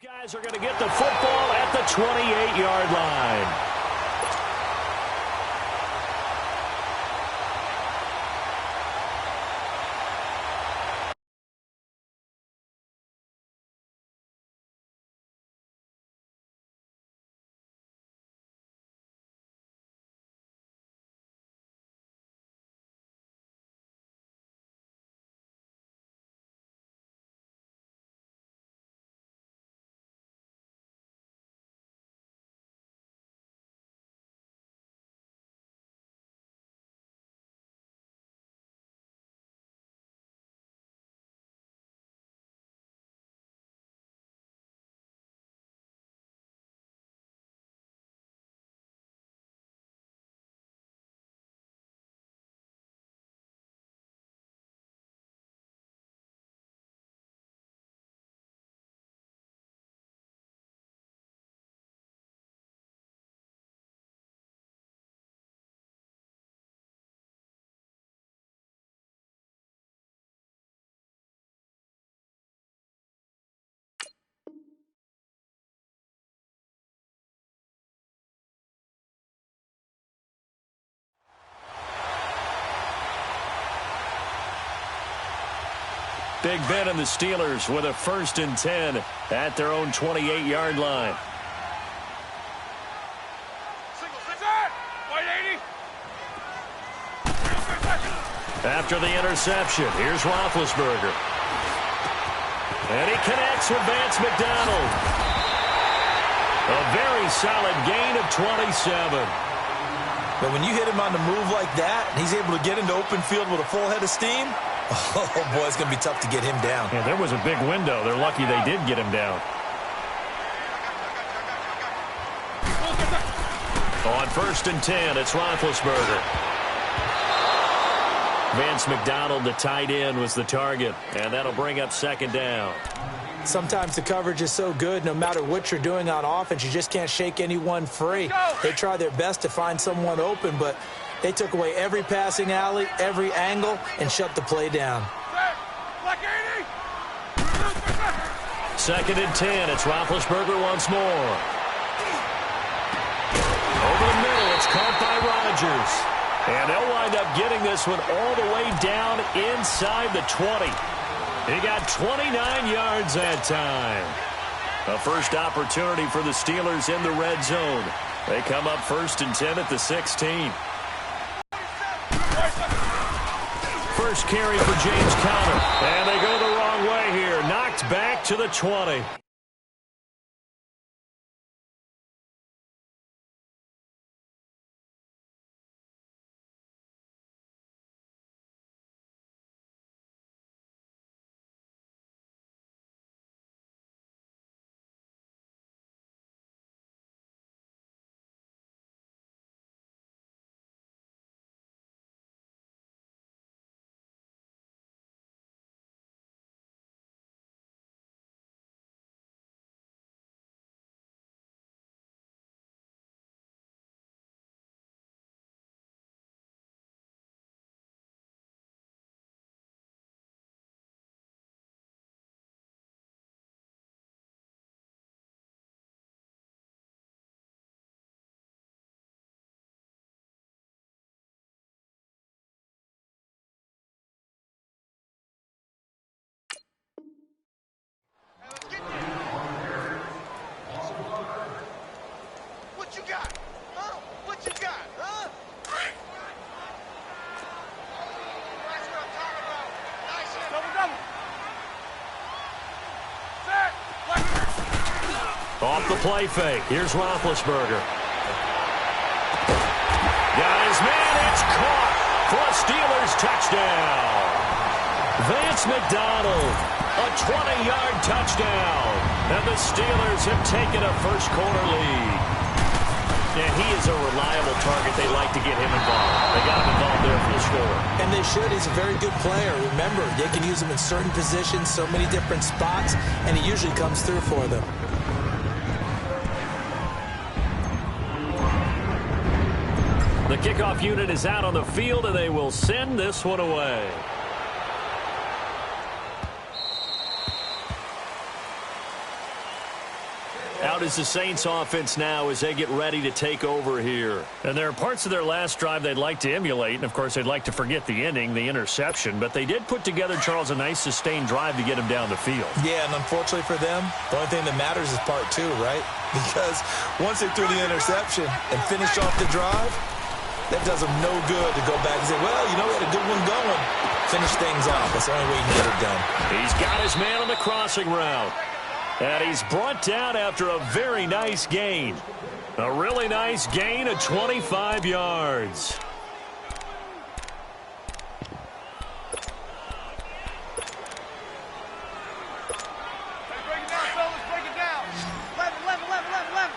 Guys are going to get the football at the 28-yard line. Big Ben and the Steelers with a 1st and 10 at their own 28-yard line. After the interception, here's Roethlisberger. And he connects with Vance McDonald. A very solid gain of 27. But when you hit him on the move like that, and he's able to get into open field with a full head of steam, oh, boy, it's going to be tough to get him down. Yeah, there was a big window. They're lucky they did get him down. On 1st and 10, it's Roethlisberger. Vance McDonald, the tight end, was the target, and that'll bring up 2nd down. Sometimes the coverage is so good, no matter what you're doing on offense, you just can't shake anyone free. They try their best to find someone open, but they took away every passing alley, every angle, and shut the play down. 2nd and 10. It's Roethlisberger once more. Over the middle, it's caught by Rodgers. And they'll wind up getting this one all the way down inside the 20. He got 29 yards that time. A first opportunity for the Steelers in the red zone. They come up 1st and 10 at the 16. First carry for James Conner. And they go the wrong way here. Knocked back to the 20. What you got? Huh? What you got? Huh? That's what I'm talking about. Nice hit. Double. Set. Off the play fake. Here's Roethlisberger. Got his man. It's caught for a Steelers touchdown. Vance McDonald, a 20-yard touchdown. And the Steelers have taken a first-quarter lead. And he is a reliable target. They like to get him involved. They got him involved there for the score. And they should. He's a very good player. Remember, they can use him in certain positions, so many different spots, and he usually comes through for them. The kickoff unit is out on the field, and they will send this one away. Out is the Saints offense now as they get ready to take over here. And there are parts of their last drive they'd like to emulate, and of course they'd like to forget the ending, the interception, but they did put together, Charles, a nice sustained drive to get him down the field. Yeah, and unfortunately for them, the only thing that matters is part two, right? Because once they threw the interception and finished off the drive, that does them no good to go back and say, well, you know, we had a good one going. Finish things off. That's the only way you can get it done. He's got his man on the crossing route. And he's brought down after a very nice gain. A really nice gain of 25 yards. Break it down, fellas. Break it down. 11.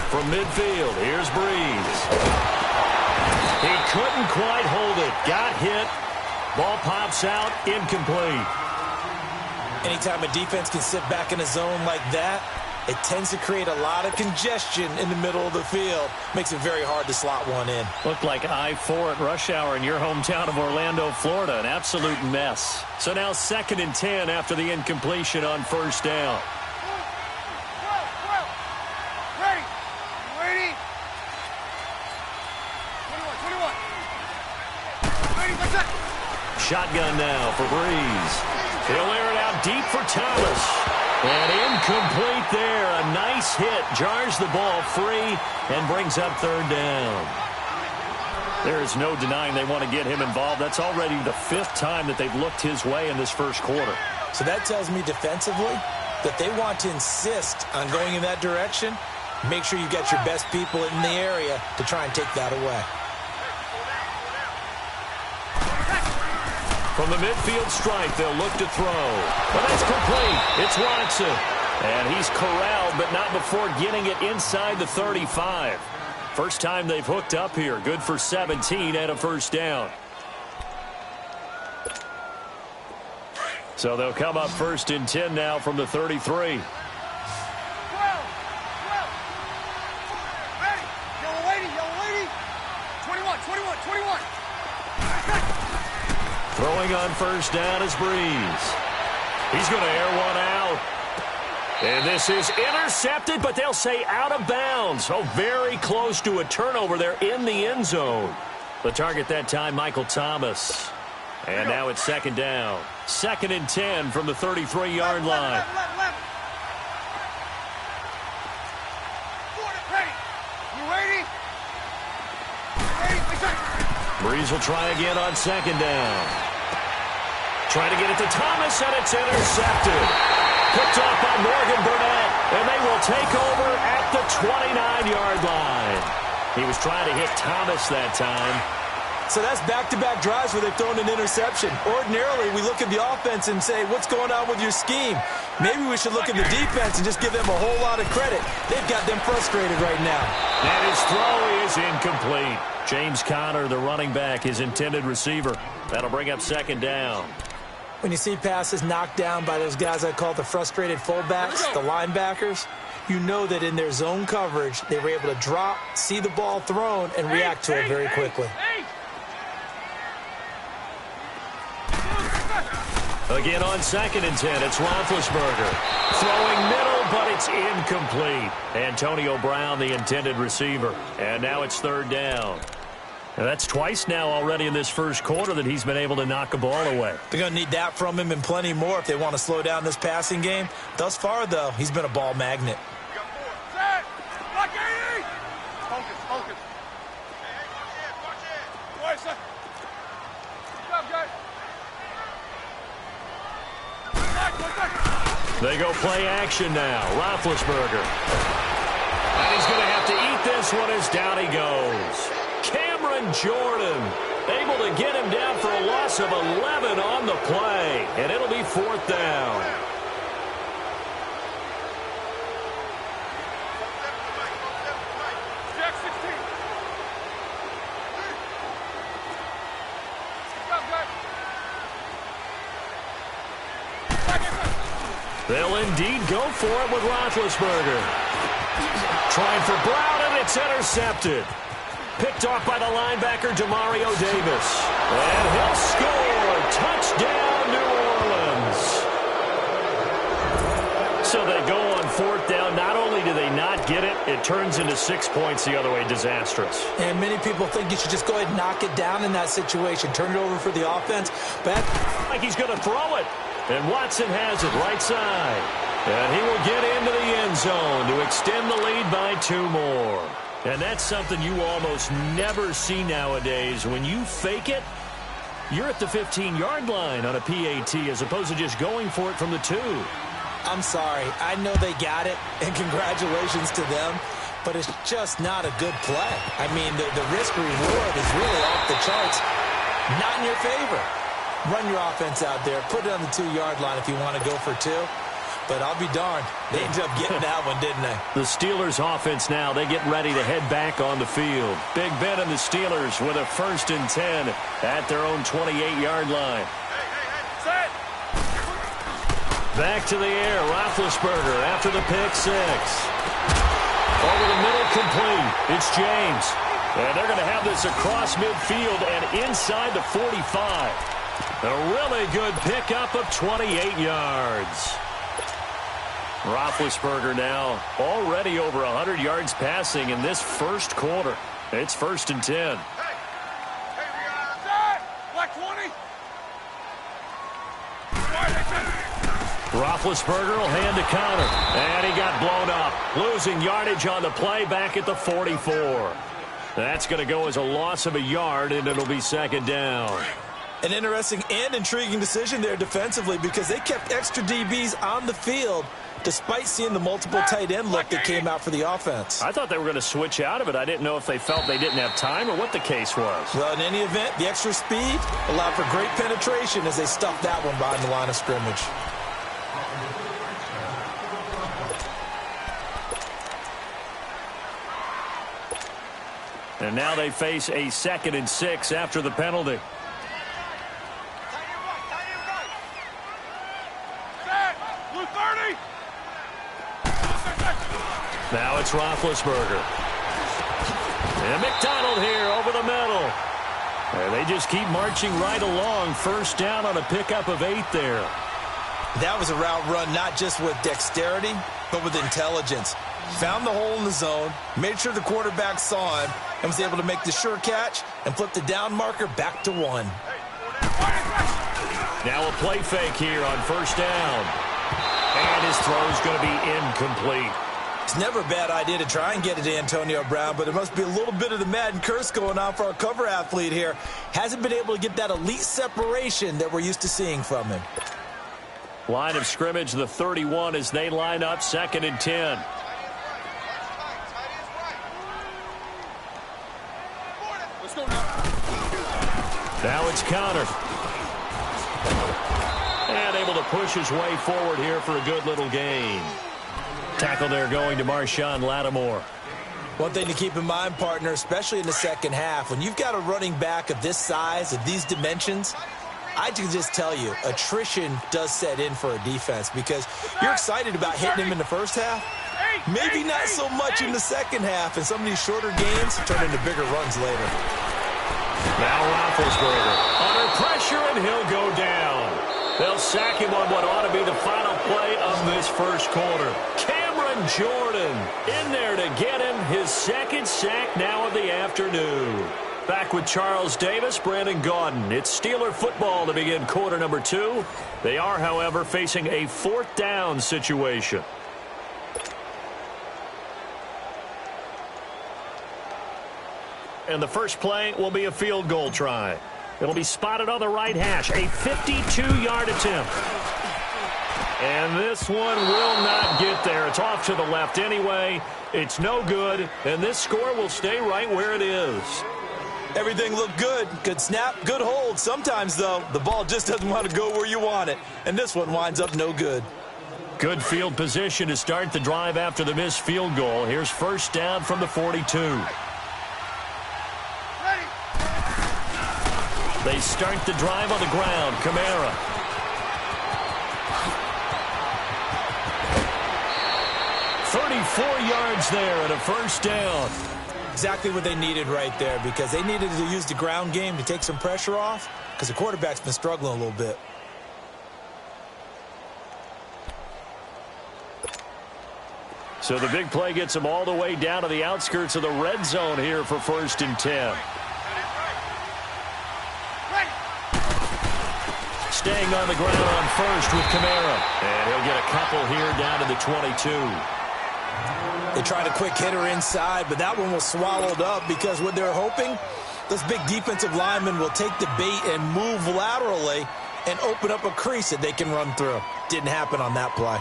From midfield, here's Breeze. He couldn't quite hold it. Got hit. Ball pops out. Incomplete. Anytime a defense can sit back in a zone like that, it tends to create a lot of congestion in the middle of the field. Makes it very hard to slot one in. Looked like I-4 at rush hour in your hometown of Orlando, Florida. An absolute mess. So now 2nd and 10 after the incompletion on first down. Shotgun now for Breeze. He'll air it out deep for Thomas. And incomplete there. A nice hit. Jars the ball free and brings up 3rd down. There is no denying they want to get him involved. That's already the 5th time that they've looked his way in this first quarter. So that tells me defensively that they want to insist on going in that direction. Make sure you get your best people in the area to try and take that away. From the midfield stripe, they'll look to throw. But that's complete. It's Watson. And he's corralled, but not before getting it inside the 35. First time they've hooked up here. Good for 17 and a first down. So they'll come up 1st and 10 now from the 33. 12. Ready. Yellow lady. 21. Throwing on first down is Breeze. He's going to air one out. And this is intercepted, but they'll say out of bounds. Oh, very close to a turnover there in the end zone. The target that time, Michael Thomas. And now it's 2nd down. 2nd and 10 from the 33-yard line. Ready. You ready? Breeze will try again on 2nd down. Trying to get it to Thomas, and it's intercepted. Picked off by Morgan Burnett, and they will take over at the 29-yard line. He was trying to hit Thomas that time. So that's back-to-back drives where they've thrown an interception. Ordinarily, we look at the offense and say, what's going on with your scheme? Maybe we should look at the defense and just give them a whole lot of credit. They've got them frustrated right now. And his throw is incomplete. James Conner, the running back, his intended receiver. That'll bring up 2nd down. When you see passes knocked down by those guys I call the frustrated fullbacks, the linebackers, you know that in their zone coverage, they were able to drop, see the ball thrown, and react to it very quickly. Again on 2nd and 10, it's Roethlisberger. Throwing middle, but it's incomplete. Antonio Brown, the intended receiver. And now it's 3rd down. And that's twice now already in this first quarter that he's been able to knock a ball away. They're going to need that from him and plenty more if they want to slow down this passing game. Thus far, though, he's been a ball magnet. Set. Lock 80. Focus. Watch it. Good job, guys. They go play action now. Roethlisberger. And he's going to have to eat this one as down he goes. Cameron Jordan able to get him down for a loss of 11 on the play. And it'll be 4th down. Jack 16. They'll indeed go for it with Roethlisberger. Trying for Brown, and it's intercepted. Picked off by the linebacker, Demario Davis. And he'll score. Touchdown. it turns into 6 points the other way. Disastrous. And many people think you should just go ahead and knock it down in that situation. Turn it over for the offense. But like he's going to throw it. And Watson has it right side. And he will get into the end zone to extend the lead by 2 more. And that's something you almost never see nowadays. When you fake it, you're at the 15-yard line on a PAT as opposed to just going for it from the 2. I'm sorry. I know they got it, and congratulations to them, but it's just not a good play. I mean, the risk-reward is really off the charts. Not in your favor. Run your offense out there. Put it on the 2-yard line if you want to go for 2. But I'll be darned. They ended up getting that one, didn't they? The Steelers offense now, they get ready to head back on the field. Big Ben and the Steelers with a 1st and 10 at their own 28-yard line. Set. Back to the air, Roethlisberger after the pick 6. Over the middle, complete. It's James. And they're going to have this across midfield and inside the 45. A really good pickup of 28 yards. Roethlisberger now already over 100 yards passing in this first quarter. It's 1st and 10. Hey, we got that. Black 20. Roethlisberger will hand to Connor. And he got blown up. Losing yardage on the play back at the 44. That's going to go as a loss of a yard, and it'll be 2nd down. An interesting and intriguing decision there defensively because they kept extra DBs on the field despite seeing the multiple tight end look that came out for the offense. I thought they were going to switch out of it. I didn't know if they felt they didn't have time or what the case was. Well, in any event, the extra speed allowed for great penetration as they stuffed that one behind the line of scrimmage. And now they face a 2nd and 6 after the penalty. Now it's Roethlisberger. And McDonald here over the middle. And they just keep marching right along. 1st down on a pickup of 8 there. That was a route run not just with dexterity, but with intelligence. Found the hole in the zone, made sure the quarterback saw him, and was able to make the sure catch and flip the down marker back to 1. Now a play fake here on 1st down. And his throw is going to be incomplete. It's never a bad idea to try and get it to Antonio Brown, but it must be a little bit of the Madden curse going on for our cover athlete here. Hasn't been able to get that elite separation that we're used to seeing from him. Line of scrimmage, the 31 as they line up, 2nd and 10. Now it's Connor. And able to push his way forward here for a good little gain. Tackle there going to Marshawn Lattimore. One thing to keep in mind, partner, especially in the second half, when you've got a running back of this size, of these dimensions, I can just tell you, attrition does set in for a defense because you're excited about hitting him in the first half. Maybe not so much in the second half, and some of these shorter gains turn into bigger runs later. Now Roethlisberger under pressure, and he'll go down. They'll sack him on what ought to be the final play of this first quarter. Cameron Jordan in there to get him his 2nd sack now of the afternoon. Back with Charles Davis, Brandon Gaudin. It's Steeler football to begin quarter number 2. They are, however, facing a 4th down situation. And the first play will be a field goal try. It'll be spotted on the right hash. A 52-yard attempt. And this one will not get there. It's off to the left anyway. It's no good. And this score will stay right where it is. Everything looked good. Good snap, good hold. Sometimes, though, the ball just doesn't want to go where you want it. And this one winds up no good. Good field position to start the drive after the missed field goal. Here's 1st down from the 42. They start the drive on the ground. Kamara. "34 yards there and a 1st down." Exactly what they needed right there because they needed to use the ground game to take some pressure off because the quarterback's been struggling a little bit. So the big play gets them all the way down to the outskirts of the red zone here for 1st and 10. Staying on the ground on 1st with Kamara. And he'll get a couple here down to the 22. They tried a quick hitter inside, but that one was swallowed up because what they're hoping, those big defensive linemen will take the bait and move laterally and open up a crease that they can run through. Didn't happen on that play.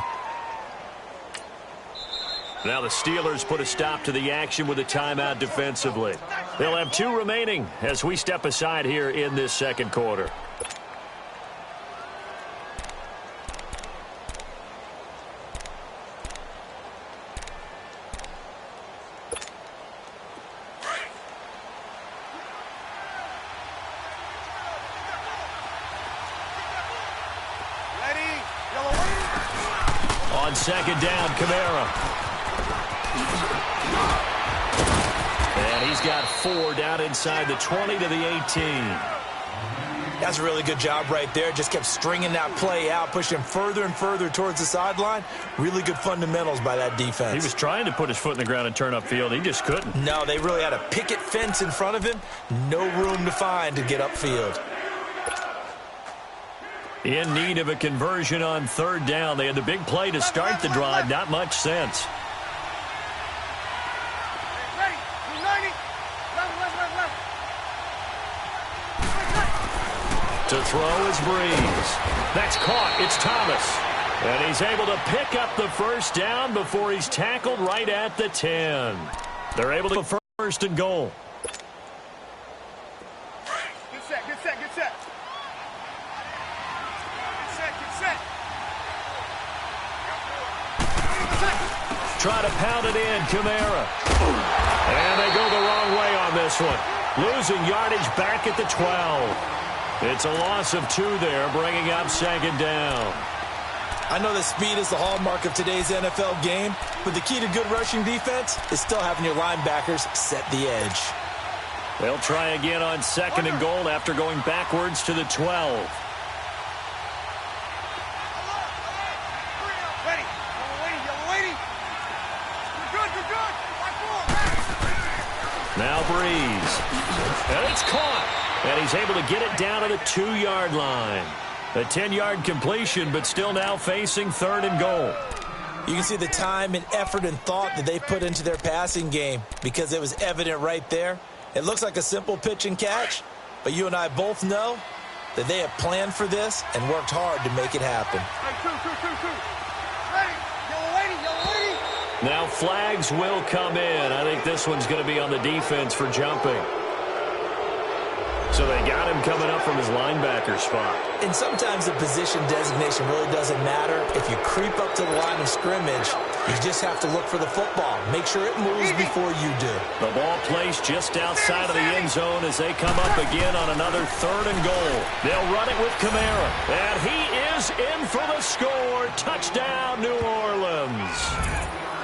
Now the Steelers put a stop to the action with a timeout defensively. They'll have 2 remaining as we step aside here in this second quarter. On 2nd down, Kamara. And he's got 4 down inside the 20 to the 18. That's a really good job right there. Just kept stringing that play out, pushing him further and further towards the sideline. Really good fundamentals by that defense. He was trying to put his foot in the ground and turn upfield. He just couldn't. No, they really had a picket fence in front of him. No room to find to get upfield. In need of a conversion on 3rd down. They had the big play to start the drive. Not much sense. To throw is Breeze. That's caught. It's Thomas. And he's able to pick up the 1st down before he's tackled right at the 10. They're able to go 1st and goal. Get set, get set, get set. Get set, get set. Try to pound it in, Kamara. And they go the wrong way on this one. Losing yardage back at the 12. It's a loss of 2 there, bringing up 2nd down. I know that speed is the hallmark of today's NFL game, but the key to good rushing defense is still having your linebackers set the edge. They'll try again on 2nd and goal after going backwards to the 12. Ready. Yellow lady. You're good, you're good. Now Breeze. And it's caught. And he's able to get it down to the 2-yard line. A 10-yard completion, but still now facing 3rd and goal. You can see the time and effort and thought that they put into their passing game because it was evident right there. It looks like a simple pitch and catch, but you and I both know that they have planned for this and worked hard to make it happen. Ready. Yellow lady. Now flags will come in. I think this one's going to be on the defense for jumping. So they got him coming up from his linebacker spot. And sometimes the position designation really doesn't matter. If you creep up to the line of scrimmage, you just have to look for the football. Make sure it moves before you do. The ball placed just outside of the end zone as they come up again on another 3rd and goal. They'll run it with Kamara. And he is in for the score. Touchdown, New Orleans.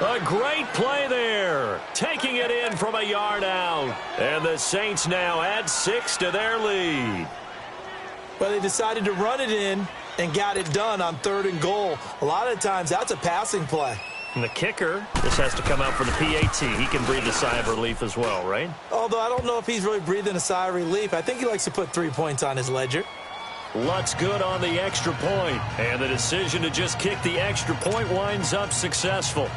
A great play there, taking it in from a yard out. And the Saints now add 6 to their lead. Well, they decided to run it in and got it done on 3rd and goal. A lot of times, that's a passing play. And the kicker, this has to come out for the PAT. He can breathe a sigh of relief as well, right? Although I don't know if he's really breathing a sigh of relief. I think he likes to put 3 points on his ledger. Lutz good on the extra point. And the decision to just kick the extra point winds up successful.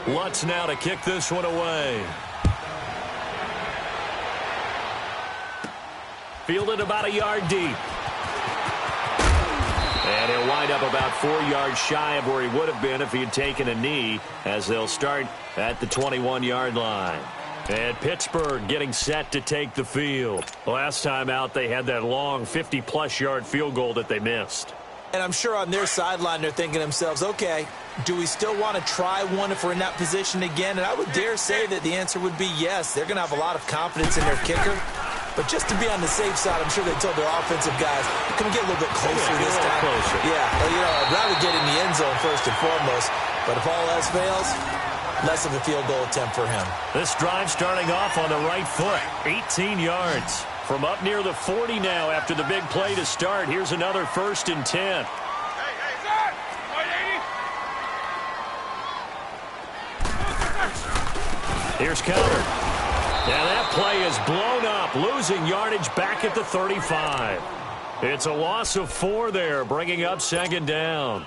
Lutz now to kick this one away. Fielded about a yard deep. And he'll wind up about 4 yards shy of where he would have been if he had taken a knee, as they'll start at the 21-yard line. And Pittsburgh getting set to take the field. Last time out, they had that long 50-plus yard field goal that they missed. And I'm sure on their sideline they're thinking to themselves, okay, do we still want to try one if we're in that position again? And I would dare say that the answer would be yes. They're going to have a lot of confidence in their kicker. But just to be on the safe side, I'm sure they told their offensive guys, can we get a little bit closer this time? Closer. Yeah, well, I'd rather get in the end zone first and foremost. But if all else fails, less of a field goal attempt for him. This drive starting off on the right foot, 18 yards. From up near the 40 now after the big play to start. Here's another 1st and 10. Here's counter. And that play is blown up, losing yardage back at the 35. It's a loss of 4 there, bringing up second down.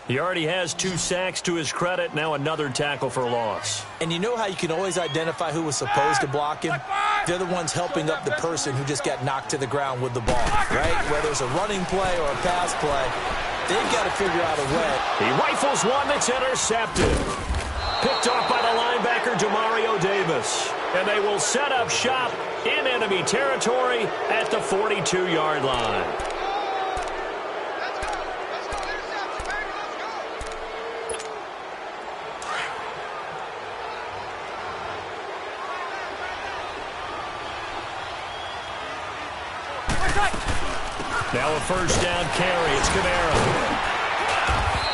He already has 2 sacks to his credit. Now another tackle for loss. And you know how you can always identify who was supposed to block him? They're the ones helping up the person who just got knocked to the ground with the ball, right? Whether it's a running play or a pass play, they've got to figure out a way. He rifles one that's intercepted. Picked off by the linebacker, Demario Davis. And they will set up shop in enemy territory at the 42-yard line. Now a first down carry. It's Kamara.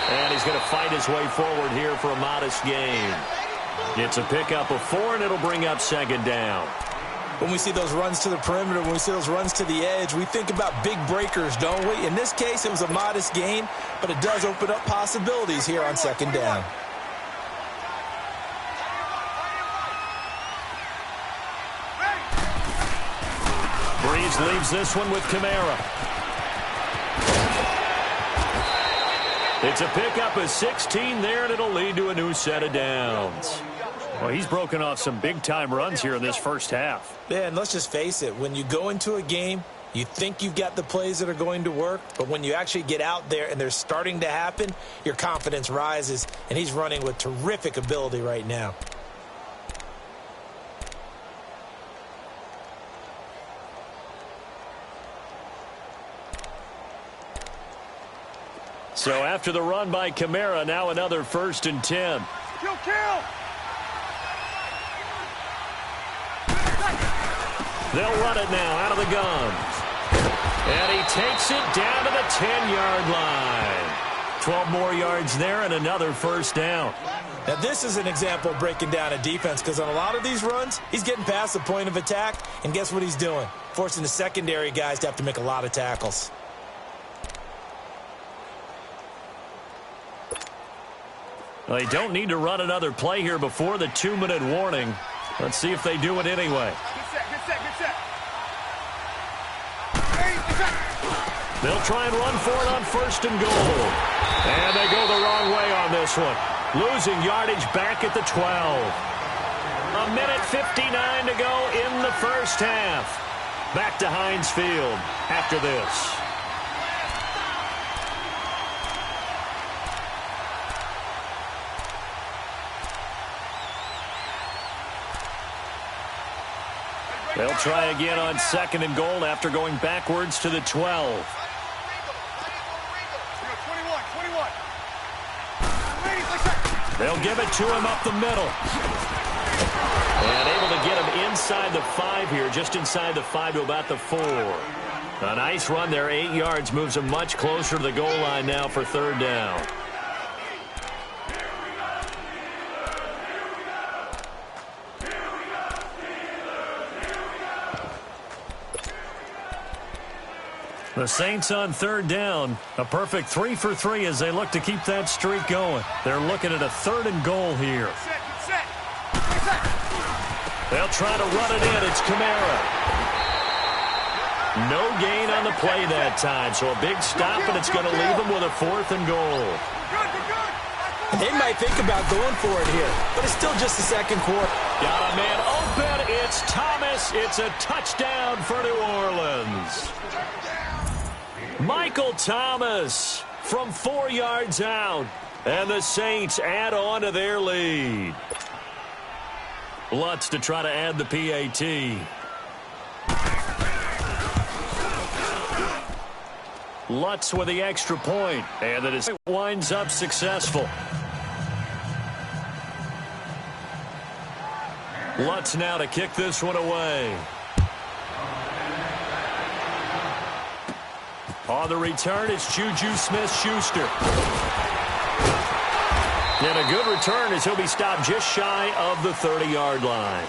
And he's going to fight his way forward here for a modest gain. It's a pickup of 4, and it'll bring up second down. When we see those runs to the perimeter, when we see those runs to the edge, we think about big breakers, don't we? In this case, it was a modest gain, but it does open up possibilities here on second down. Breeze leaves this one with Kamara. It's a pickup of 16 there, and it'll lead to a new set of downs. Well, he's broken off some big-time runs here in this first half. Yeah, and let's just face it. When you go into a game, you think you've got the plays that are going to work, but when you actually get out there and they're starting to happen, your confidence rises, and he's running with terrific ability right now. So after the run by Kamara, now another 1st and 10. Kill! They'll run it now out of the gun. And he takes it down to the 10-yard line. 12 more yards there and another first down. Now, this is an example of breaking down a defense, because on a lot of these runs, he's getting past the point of attack, and guess what he's doing? Forcing the secondary guys to have to make a lot of tackles. Well, they don't need to run another play here before the 2-minute warning. Let's see if they do it anyway. Good set. They'll try and run for it on 1st and goal. And they go the wrong way on this one. Losing yardage back at the 12. 1:59 to go in the first half. Back to Heinz Field after this. They'll try again on 2nd and goal after going backwards to the 12. 21. They'll give it to him up the middle. And able to get him inside the 5 here, just inside the 5 to about the 4. A nice run there, 8 yards, moves him much closer to the goal line now for 3rd down. The Saints on 3rd down. A perfect 3 for 3 as they look to keep that streak going. They're looking at a 3rd and goal here. Good set. They'll try to run it in. It's Kamara. No gain on the play that time, so a big stop, and it's going to leave them with a 4th and goal. They might think about going for it here, but it's still just the 2nd quarter. Got a man open. It's Thomas. It's a touchdown for New Orleans. Michael Thomas from 4 yards out, and the Saints add on to their lead. Lutz to try to add the PAT. Lutz with the extra point, and it winds up successful. Lutz now to kick this one away. On the return, it's Juju Smith-Schuster. And a good return as he'll be stopped just shy of the 30-yard line.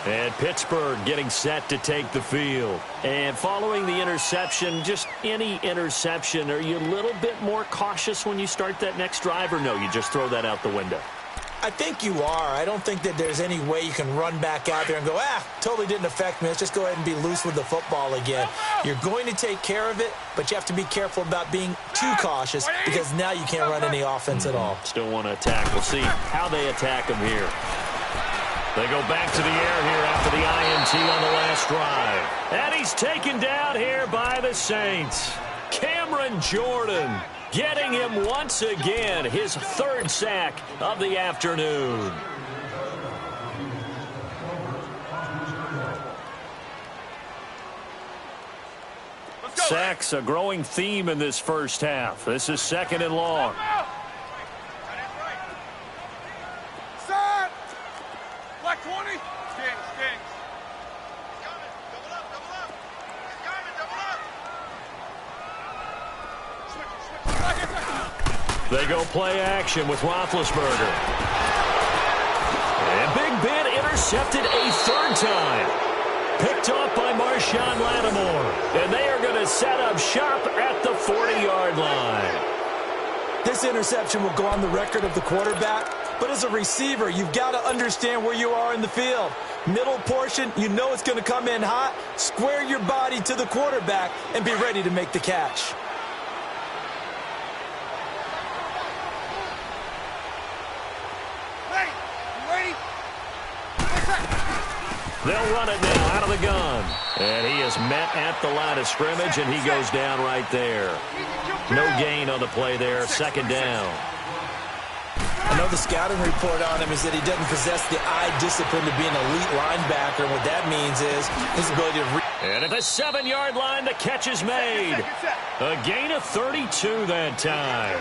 And Pittsburgh getting set to take the field. And following the interception, just any interception, are you a little bit more cautious when you start that next drive, or no, you just throw that out the window? I think you are. I don't think that there's any way you can run back out there and go, totally didn't affect me. Let's just go ahead and be loose with the football again. You're going to take care of it, but you have to be careful about being too cautious because now you can't run any offense at all. Still want to attack. We'll see how they attack him here. They go back to the air here after the INT on the last drive. And he's taken down here by the Saints. Cameron Jordan getting him once again, his third sack of the afternoon. Sacks, a growing theme in this first half. This is 2nd and long. Set! Black 20. Stings. Double up. He's coming, double up. Switch. They go play action with Roethlisberger. And Big Ben intercepted a third time. Picked off by Marshawn Lattimore. And they are going to set up shop at the 40-yard line. This interception will go on the record of the quarterback, but as a receiver, you've got to understand where you are in the field. Middle portion, you know it's going to come in hot. Square your body to the quarterback and be ready to make the catch. They'll run it now out of the gun. And he is met at the line of scrimmage, and he goes down right there. No gain on the play there, 2nd down. I know the scouting report on him is that he doesn't possess the eye discipline to be an elite linebacker. What that means is his ability to... And at the 7-yard line, the catch is made. A gain of 32 that time.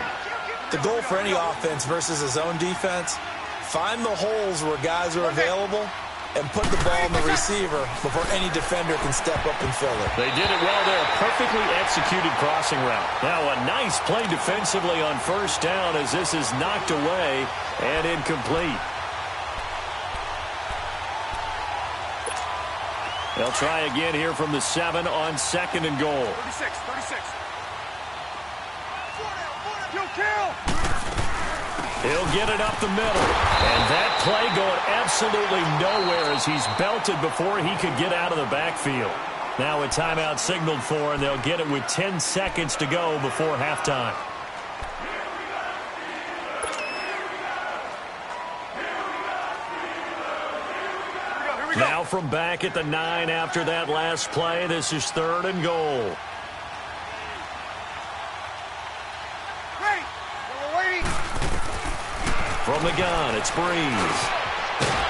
The goal for any offense versus his own defense, find the holes where guys are available and put the ball in the receiver before any defender can step up and fill it. They did it well there. Perfectly executed crossing route. Now a nice play defensively on 1st down as this is knocked away and incomplete. They'll try again here from the 7 on 2nd and goal. 36. Kill. He'll get it up the middle. And that play going absolutely nowhere as he's belted before he could get out of the backfield. Now a timeout signaled for, and they'll get it with 10 seconds to go before halftime. Here we go. Now from back at the 9 after that last play, this is 3rd and goal. From the gun, it's Breeze.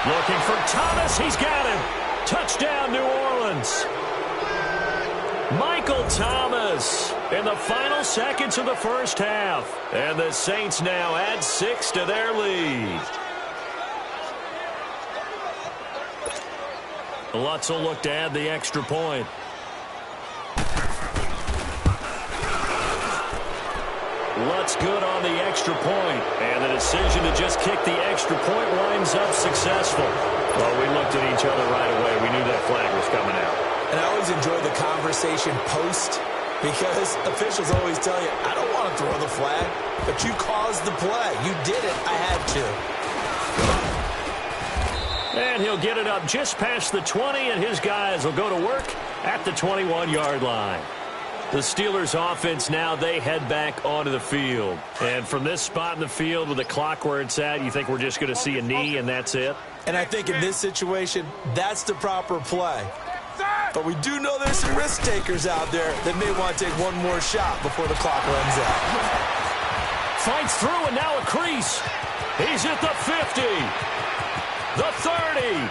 Looking for Thomas. He's got him. Touchdown, New Orleans. Michael Thomas in the final seconds of the first half. And the Saints now add 6 to their lead. Lutz will look to add the extra point. Lutz good on the extra point. And the decision to just kick the extra point winds up successful. Well, we looked at each other right away. We knew that flag was coming out. And I always enjoy the conversation post because officials always tell you, I don't want to throw the flag, but you caused the play. You did it. I had to. And he'll get it up just past the 20, and his guys will go to work at the 21-yard line. The Steelers offense now, they head back onto the field. And from this spot in the field with the clock where it's at, you think we're just going to see a knee and that's it? And I think in this situation, that's the proper play. But we do know there's some risk takers out there that may want to take one more shot before the clock runs out. Fights through and now a crease. He's at the 50, the 30,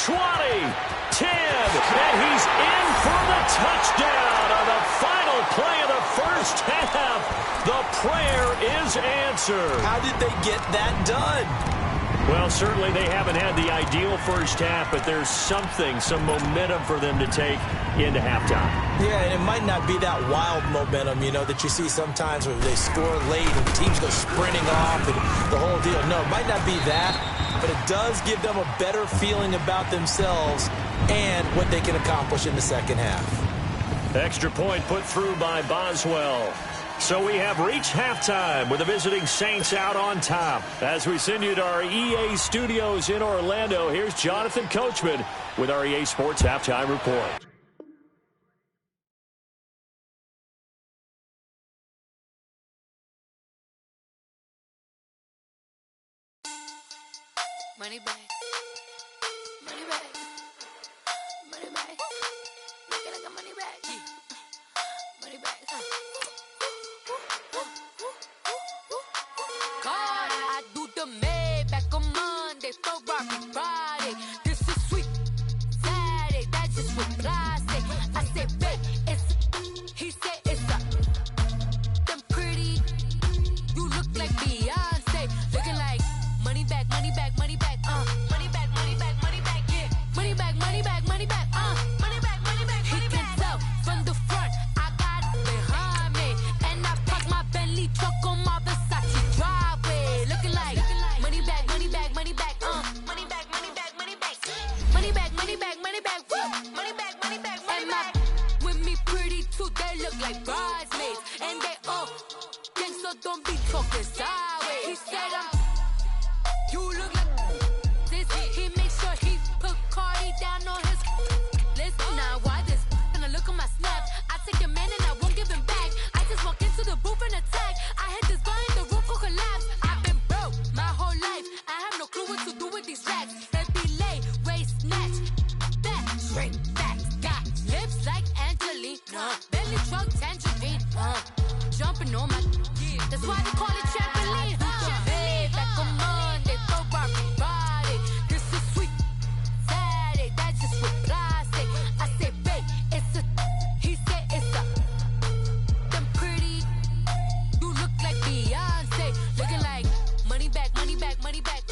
20, 10, and he's in for the touchdown on the final play of the first half. The prayer is answered. How did they get that done? Well, certainly they haven't had the ideal first half, but there's something, some momentum for them to take into halftime. Yeah, and it might not be that wild momentum, you know, that you see sometimes where they score late and teams go sprinting off and the whole deal. No, it might not be that, but it does give them a better feeling about themselves and what they can accomplish in the second half. Extra point put through by Boswell. So we have reached halftime with the visiting Saints out on top. As we send you to our EA studios in Orlando, here's Jonathan Coachman with our EA Sports Halftime Report. Money back. Money back. Money back. Make it like a money back. Money back. God, I do the Maybach on Monday, Ferrari Friday. This is sweet Saturday, that's just what plastic. I said, babe, he said it's a them pretty. You look like Beyonce, looking like money back, money back, money back, money back, money back, money back, yeah. Money back, money back, money back, money back, money back, money back. He can tell from the front, I got it behind me, and I park my Bentley truck on my Versace driveway, looking like money back, money back, money back, money back, money back, money back, money back, money back, money back, woo, money back, money back, money back. With me pretty too, they look like bridesmaids, and they all gang, so don't be talking sideways. He said you look like this. He makes sure he put Cardi down on his list. Now why this? Gonna look at my snap. I take your man and I won't give him back. I just walk into the booth and attack. I hit this guy in the roof will collapse. I've been broke my whole life. I have no clue what to do with these racks. Heavy lay, waist snatch, back, straight back. Got lips like Angelina, belly truck tangerine. Jumping on my, that's why they call it trampoline. Back on Monday, Ferrari Friday. This is sweet Saturday, that's just with plastic. I said, babe, it's a, he said it's a, them pretty. You look like Beyonce, looking like money back, money back, money back,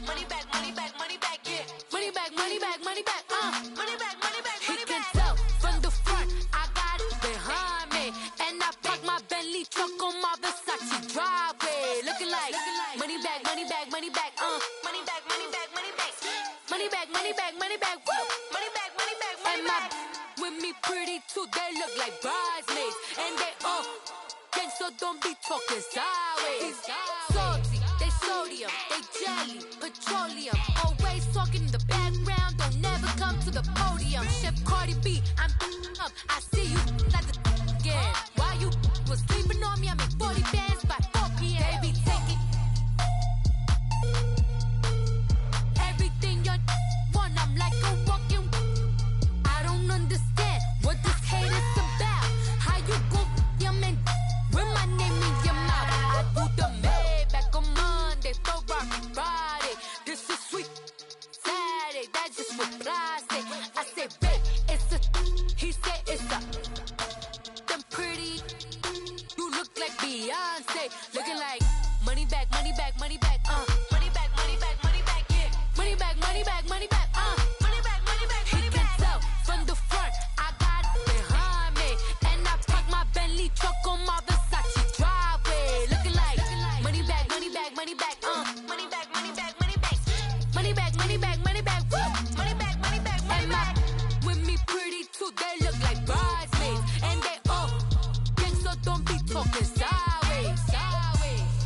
money back, money back, money back, yeah. Money back, money back, money back, money back, money back, money back. He can tell from the front, I got it behind me, and I park my Bentley truck on my Versace driveway, looking like money back, money back, money back, money back, money back, money back, money back, money back, money back, woo, money back, money back, money back. With me pretty too, they look like bridesmaids, and they all gang, so don't be talking sideways. Salty, they sodium, they jelly, petroleum, always talking in the background, don't never come to the podium. Chef Cardi B, I'm up, I see you like the again. Why you was sleeping on me? I make 40 bands by 4 p.m. They be taking everything you want. I'm like a walking. I don't understand what this hate is about. How you go your man with my name in your mouth? I do the Maybach on Monday, Ferrari Friday. This is sweet Saturday, that's just with plastic. I said, babe, it's a, he said it's a, them pretty. You look like Beyonce, looking like money back, money back, money back, money back, money back, money back, yeah. Money back, money back, money back, money back, money back, money back. He can tell from the front, I got it behind me, and I park my Bentley truck on my Versace driveway, looking like money back, money back, money back, money back, money back, money back, money back, money back, money back, woo, money back, money back, money back. With me pretty too, they look like bridesmaids, and they all gang, so don't be talking sideways, sideways.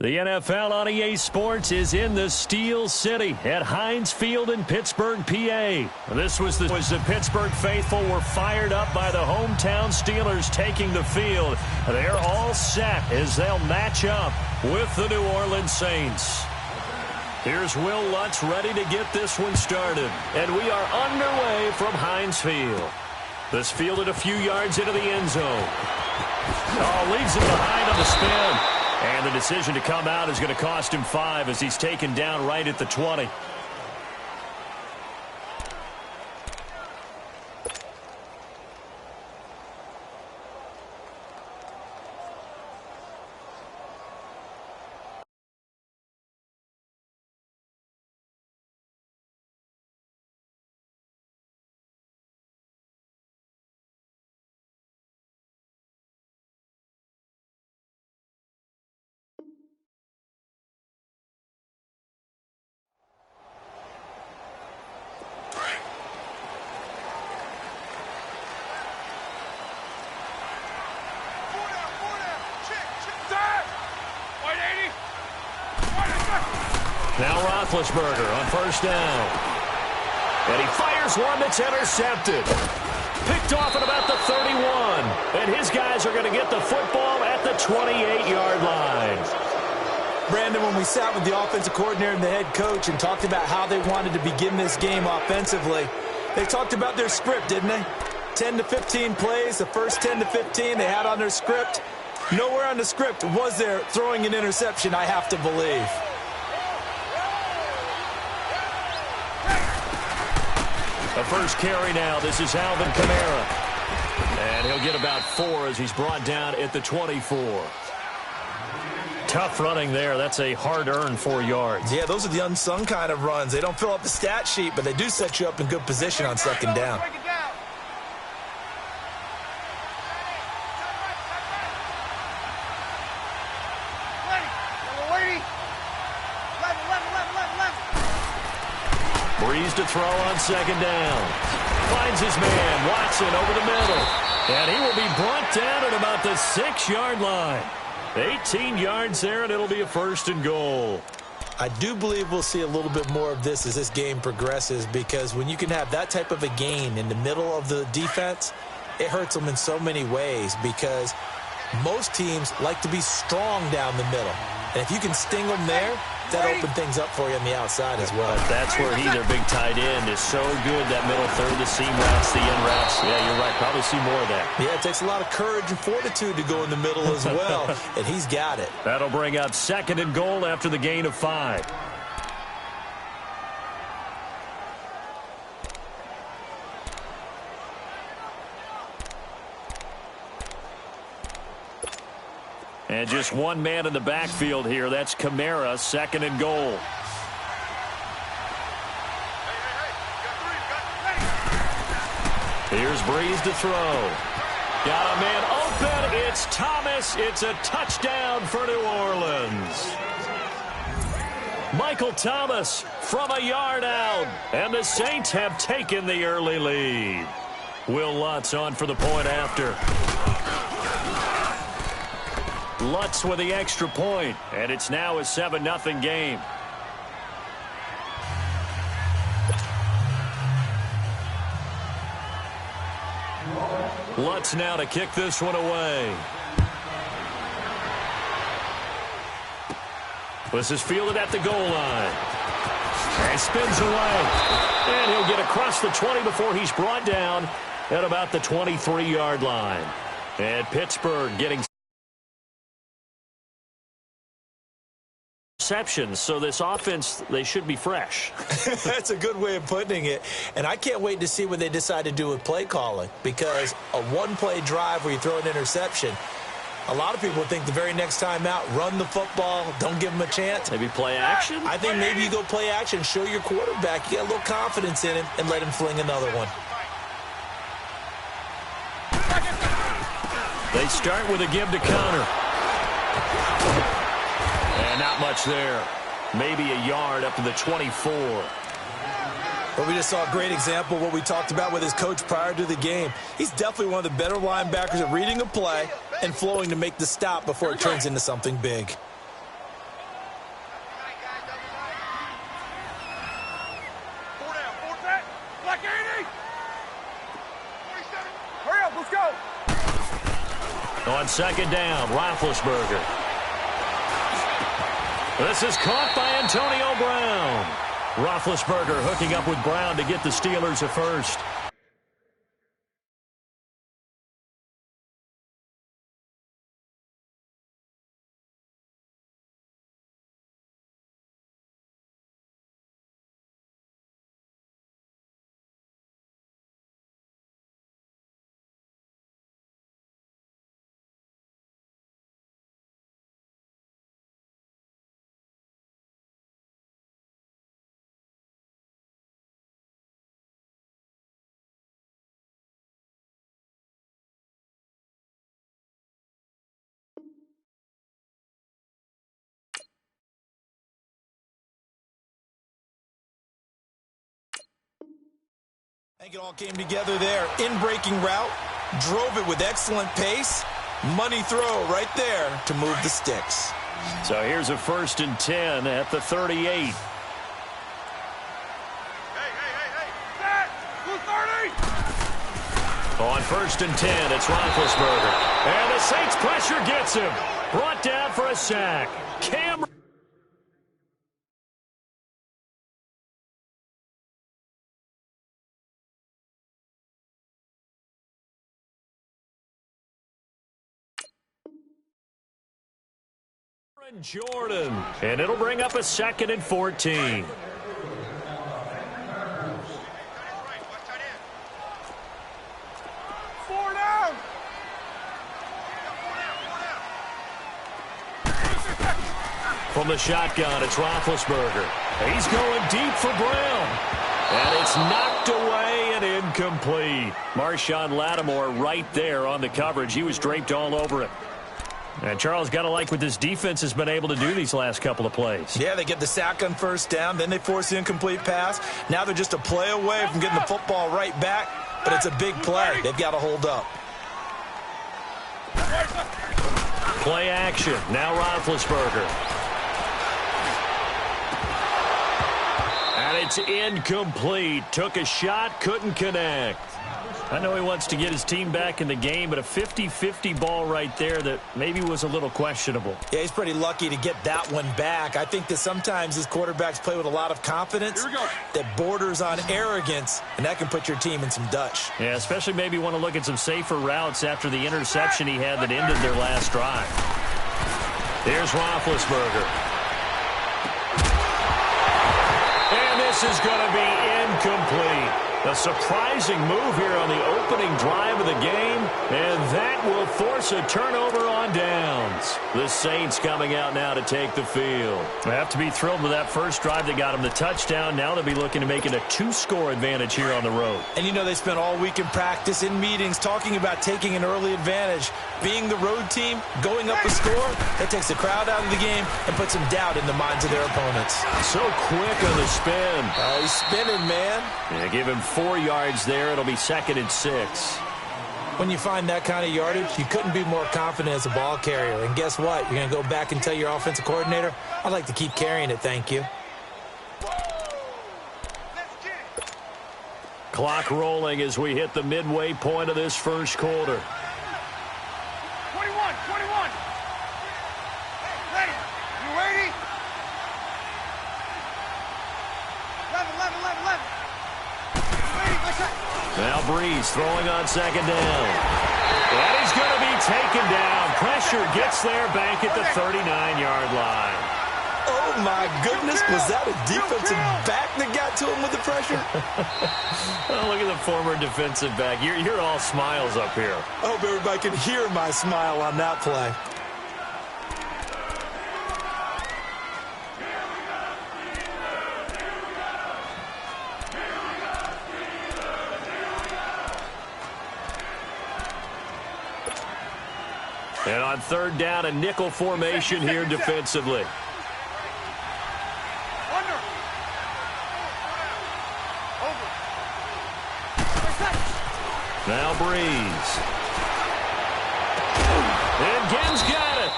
The NFL on EA Sports is in the Steel City at Heinz Field in Pittsburgh, PA. This was the Pittsburgh faithful were fired up by the hometown Steelers taking the field. They're all set as they'll match up with the New Orleans Saints. Here's Will Lutz ready to get this one started. And we are underway from Heinz Field. This fielded a few yards into the end zone. Oh, leaves him behind on the spin. And the decision to come out is going to cost him 5 as he's taken down right at the 20. Now Roethlisberger on first down. And he fires one that's intercepted. Picked off at about the 31. And his guys are going to get the football at the 28-yard line. Brandon, when we sat with the offensive coordinator and the head coach and talked about how they wanted to begin this game offensively, they talked about their script, didn't they? 10 to 15 plays, the first 10 to 15 they had on their script. Nowhere on the script was there throwing an interception, I have to believe. The first carry now. This is Alvin Kamara. And he'll get about 4 as he's brought down at the 24. Tough running there. That's a hard-earned 4 yards. Yeah, those are the unsung kind of runs. They don't fill up the stat sheet, but they do set you up in good position on second down. Breeze to throw on second down. Finds his man, Watson, over the middle. And he will be brought down at about the 6-yard line. 18 yards there, and it'll be a first and goal. I do believe we'll see a little bit more of this as this game progresses, because when you can have that type of a gain in the middle of the defense, it hurts them in so many ways, because most teams like to be strong down the middle. And if you can sting them there, that opens things up for you on the outside as well. That's where their big tight end, is so good, that middle third, the seam routes, the in routes. Yeah, you're right. Probably see more of that. Yeah, it takes a lot of courage and fortitude to go in the middle as well, and he's got it. That'll bring up second and goal after the gain of 5. And just one man in the backfield here. That's Kamara, second and goal. Here's Breeze to throw. Got a man open. It's Thomas. It's a touchdown for New Orleans. Michael Thomas from a yard out. And the Saints have taken the early lead. Will Lutz on for the point after. Lutz with the extra point, and it's now a 7-0 game. Lutz now to kick this one away. This is fielded at the goal line. And spins away. And he'll get across the 20 before he's brought down at about the 23-yard line. And Pittsburgh getting receptions, so this offense, they should be fresh. That's a good way of putting it. And I can't wait to see what they decide to do with play calling, because a one-play drive where you throw an interception, a lot of people think the very next time out, run the football, don't give them a chance. Maybe play action? I think maybe you go play action, show your quarterback, you got a little confidence in him, and let him fling another one. They start with a give to counter. And not much there. Maybe a yard up to the 24. Well, we just saw a great example of what we talked about with his coach prior to the game. He's definitely one of the better linebackers at reading a play and flowing to make the stop before it turns into something big. Hurry up, let's go. On second down, Roethlisberger. This is caught by Antonio Brown. Roethlisberger hooking up with Brown to get the Steelers a first. I think it all came together there. In-breaking route, drove it with excellent pace. Money throw right there to move the sticks. So here's a 1st and 10 at the 38. Hey. Set. Blue 30. On 1st and 10, it's Roethlisberger. And the Saints pressure gets him. Brought down for a sack. Cameron Jordan. And it'll bring up a 2nd and 14. Four down. From the shotgun, it's Roethlisberger. He's going deep for Brown. And it's knocked away and incomplete. Marshawn Lattimore right there on the coverage. He was draped all over it. And Charles, got to like what this defense has been able to do these last couple of plays. Yeah, they get the sack on 1st down, then they force the incomplete pass. Now they're just a play away from getting the football right back, but it's a big play. They've got to hold up. Play action. Now Roethlisberger. And it's incomplete. Took a shot, couldn't connect. I know he wants to get his team back in the game, but a 50-50 ball right there that maybe was a little questionable. Yeah, he's pretty lucky to get that one back. I think that sometimes his quarterbacks play with a lot of confidence that borders on arrogance, and that can put your team in some Dutch. Yeah, especially maybe want to look at some safer routes after the interception he had that ended their last drive. Here's Roethlisberger. And this is going to be incomplete. A surprising move here on the opening drive of the game, and that will force a turnover on downs. The Saints coming out now to take the field. They have to be thrilled with that first drive that got them the touchdown. Now they'll be looking to make it a 2-score advantage here on the road. And you know they spent all week in practice, in meetings, talking about taking an early advantage. Being the road team, going up a score, that takes the crowd out of the game and puts some doubt in the minds of their opponents. So quick on the spin. He's spinning, man. Yeah, give him 4 yards there. It'll be 2nd and 6. When you find that kind of yardage, you couldn't be more confident as a ball carrier. And guess what? You're going to go back and tell your offensive coordinator, I'd like to keep carrying it, thank you. Clock rolling as we hit the midway point of this first quarter. 21. Ready. You ready? 11. Now Breeze throwing on 2nd down. And he's going to be taken down. Pressure gets there back at the 39-yard line. Oh, my goodness. Was that a defensive back that got to him with the pressure? Oh, look at the former defensive back. You're all smiles up here. I hope everybody can hear my smile on that play. And on 3rd down, a nickel formation here defensively. Now Breeze. And Ginn's got it.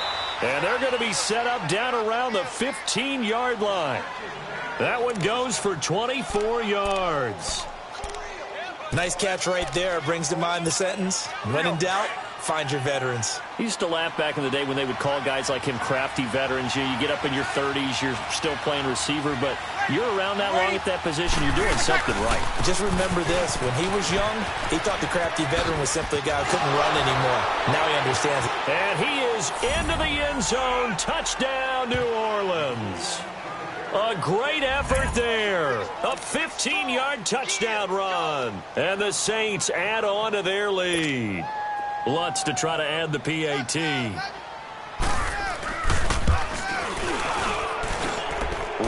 And they're going to be set up down around the 15-yard line. That one goes for 24 yards. Nice catch right there. Brings to mind the sentence, when in doubt, find your veterans. He used to laugh back in the day when they would call guys like him crafty veterans. You get up in your 30s, you're still playing receiver, but you're around that long at that position, you're doing something right. Just remember this. When he was young, he thought the crafty veteran was simply a guy who couldn't run anymore. Now he understands it. And he is into the end zone. Touchdown, New Orleans. A great effort there. A 15-yard touchdown run. And the Saints add on to their lead. Lutz to try to add the PAT.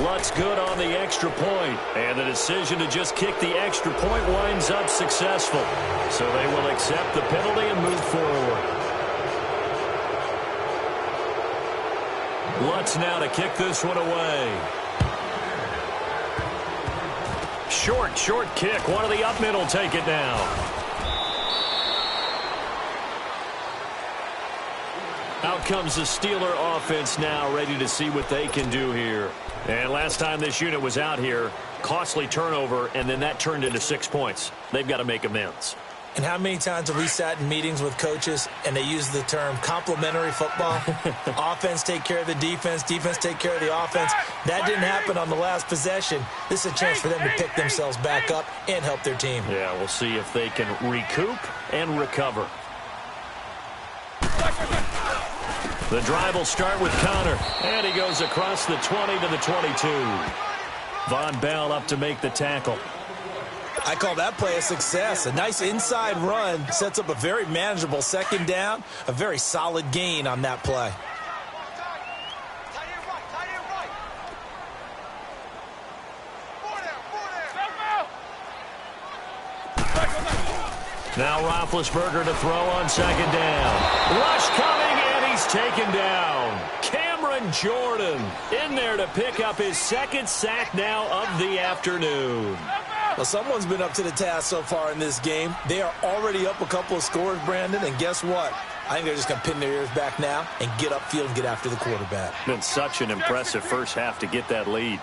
Lutz good on the extra point. And the decision to just kick the extra point winds up successful. So they will accept the penalty and move forward. Lutz now to kick this one away. Short kick. One of the up mid will take it now. Out comes the Steeler offense now, ready to see what they can do here. And last time this unit was out here, costly turnover, and then that turned into 6 points. They've got to make amends. And how many times have we sat in meetings with coaches and they use the term complementary football? Offense take care of the defense, defense take care of the offense. That didn't happen on the last possession. This is a chance for them to pick themselves back up and help their team. Yeah, we'll see if they can recoup and recover. The drive will start with Connor, and he goes across the 20 to the 22. Von Bell up to make the tackle. I call that play a success. A nice inside run sets up a very manageable second down, a very solid gain on that play. Now Roethlisberger to throw on second down. Rush coming, and he's taken down. Cameron Jordan in there to pick up his second sack now of the afternoon. Well, someone's been up to the task so far in this game. They are already up a couple of scores, Brandon, and guess what? I think they're just going to pin their ears back now and get upfield and get after the quarterback. Been such an impressive first half to get that lead.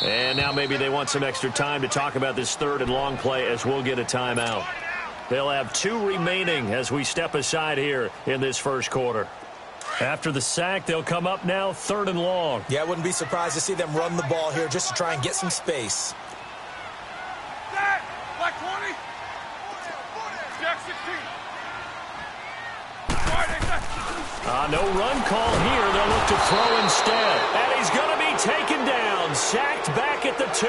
And now maybe they want some extra time to talk about this third and long play as we'll get a timeout. They'll have 2 remaining as we step aside here in this first quarter. After the sack, they'll come up now 3rd and long. Yeah, I wouldn't be surprised to see them run the ball here just to try and get some space. Black 20. Jack 16. No run call here. They'll look to throw instead. And he's going to be taken down. Sacked back at the 2.